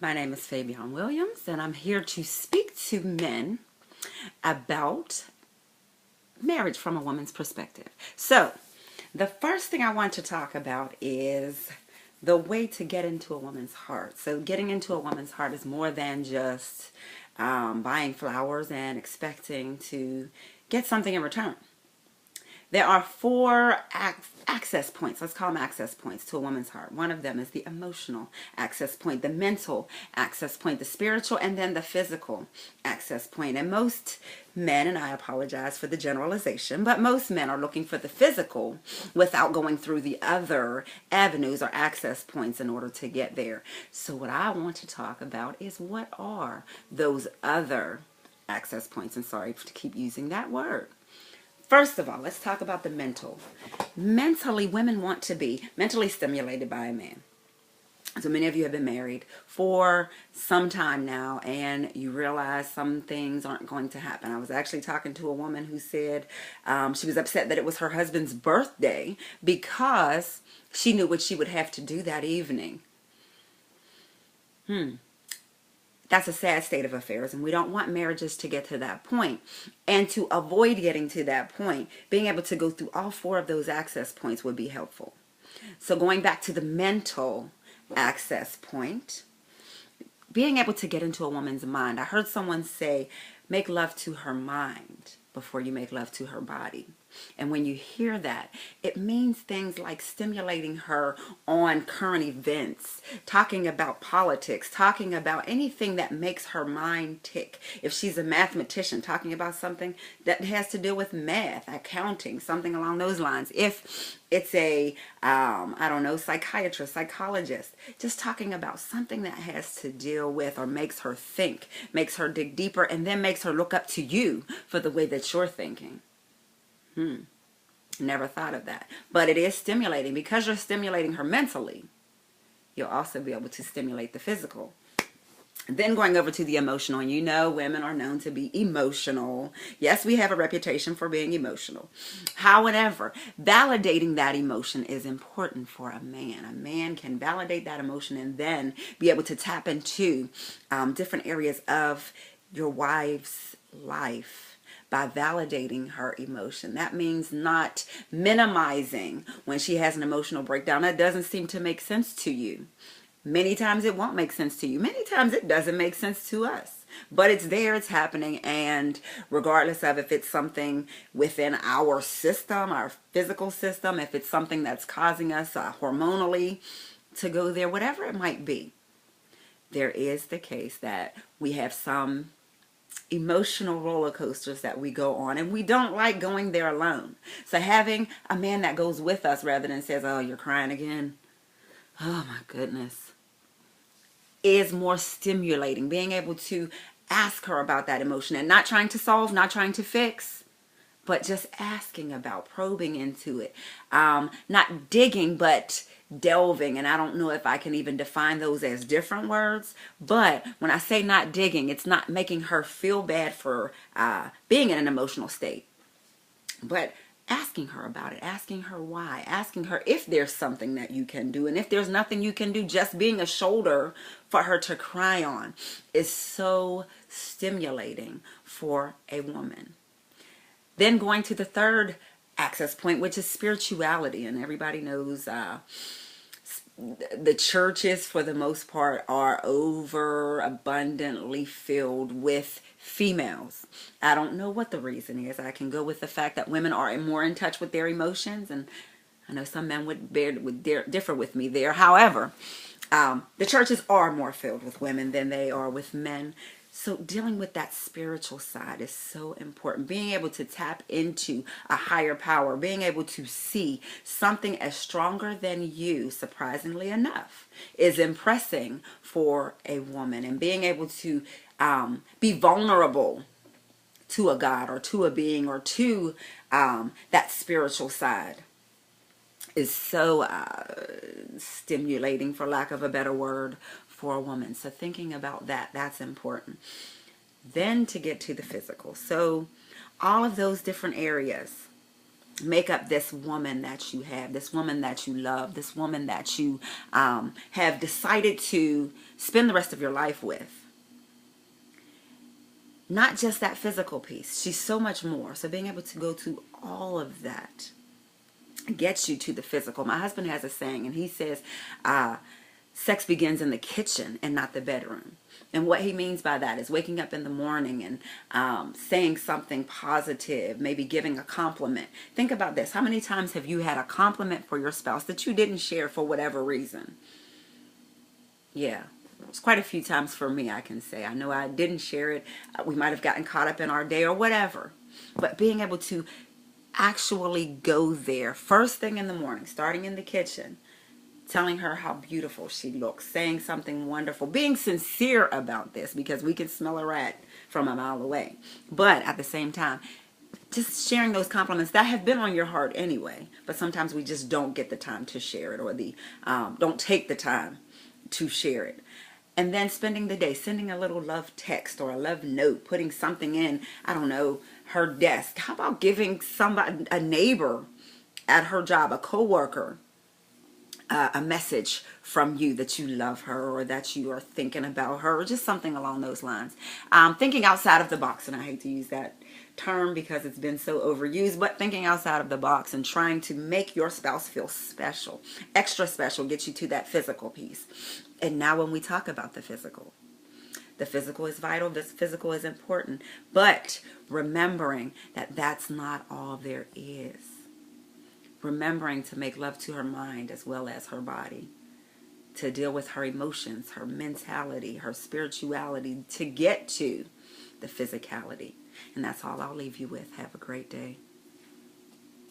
My name is Fabian Williams, and I'm here to speak to men about marriage from a woman's perspective. So, the first thing I want to talk about is the way to get into a woman's heart. So, getting into a woman's heart is more than just buying flowers and expecting to get something in return. There are four access points. Let's call them access points to a woman's heart. One of them is the emotional access point, the mental access point, the spiritual, and then the physical access point. And most men, and I apologize for the generalization, but most men are looking for the physical without going through the other avenues or access points in order to get there. So what I want to talk about is what are those other access points? And sorry to keep using that word. First of all, let's talk about the mental. Mentally, women want to be mentally stimulated by a man. So many of you have been married for some time now, and you realize some things aren't going to happen. I was actually talking to a woman who said she was upset that it was her husband's birthday because she knew what she would have to do that evening. That's a sad state of affairs, and we don't want marriages to get to that point. And to avoid getting to that point, being able to go through all four of those access points would be helpful. So going back to the mental access point, being able to get into a woman's mind. I heard someone say, make love to her mind before you make love to her body. And when you hear that, it means things like stimulating her on current events, talking about politics, talking about anything that makes her mind tick. If she's a mathematician, talking about something that has to do with math, accounting, something along those lines. If it's a, I don't know, psychiatrist, psychologist, just talking about something that has to deal with or makes her think, makes her dig deeper, and then makes her look up to you for the way that you're thinking. Never thought of that. But it is stimulating. Because you're stimulating her mentally, you'll also be able to stimulate the physical. Then going over to the emotional, and you know women are known to be emotional. Yes, we have a reputation for being emotional. However, validating that emotion is important for a man. A man can validate that emotion and then be able to tap into different areas of your wife's life by validating her emotion. That means not minimizing when she has an emotional breakdown that doesn't seem to make sense to you. Many times it won't make sense to you. Many times it doesn't make sense to us. But it's there, it's happening, and regardless of if it's something within our system, our physical system, if it's something that's causing us hormonally to go there, whatever it might be, there is the case that we have some emotional roller coasters that we go on, and we don't like going there alone. So having a man that goes with us rather than says, oh, you're crying again, oh my goodness, is more stimulating. Being able to ask her about that emotion and not trying to solve, not trying to fix, but just asking about, probing into it. Not digging, but delving. And I don't know if I can even define those as different words. But when I say not digging, it's not making her feel bad for being in an emotional state. But asking her about it, asking her why, asking her if there's something that you can do. And if there's nothing you can do, just being a shoulder for her to cry on is so stimulating for a woman. Then going to the third access point, which is spirituality. And everybody knows the churches, for the most part, are overabundantly filled with females. I don't know what the reason is. I can go with the fact that women are more in touch with their emotions, and I know some men would differ with me there. However, the churches are more filled with women than they are with men. So dealing with that spiritual side is so important. Being able to tap into a higher power, being able to see something as stronger than you, surprisingly enough, is impressing for a woman. And being able to be vulnerable to a God or to a being or to that spiritual side is so stimulating, for lack of a better word, for a woman. So thinking about that, that's important. Then to get to the physical. So all of those different areas make up this woman that you have, this woman that you love, this woman that you have decided to spend the rest of your life with. Not just that physical piece. She's so much more. So being able to go to all of that gets you to the physical. My husband has a saying, and he says, sex begins in the kitchen and not the bedroom. And what he means by that is waking up in the morning and saying something positive, maybe giving a compliment. Think about this. How many times have you had a compliment for your spouse that you didn't share for whatever reason? Yeah. It's quite a few times for me, I can say. I know I didn't share it. We might have gotten caught up in our day or whatever. But being able to actually go there first thing in the morning, starting in the kitchen, telling her how beautiful she looks, saying something wonderful, being sincere about this, because we can smell a rat from a mile away. But at the same time, just sharing those compliments that have been on your heart anyway. But sometimes we just don't get the time to share it, or don't take the time to share it. And then spending the day, sending a little love text or a love note, putting something in, I don't know, her desk. How about giving somebody, a neighbor at her job, a coworker, a message from you that you love her, or that you are thinking about her, or just something along those lines. Thinking outside of the box, and I hate to use that term because it's been so overused, but thinking outside of the box and trying to make your spouse feel special, extra special, gets you to that physical piece. And now when we talk about the physical is vital, this physical is important, but remembering that that's not all there is. Remembering to make love to her mind as well as her body, to deal with her emotions, her mentality, her spirituality, to get to the physicality. And that's all I'll leave you with. Have a great day.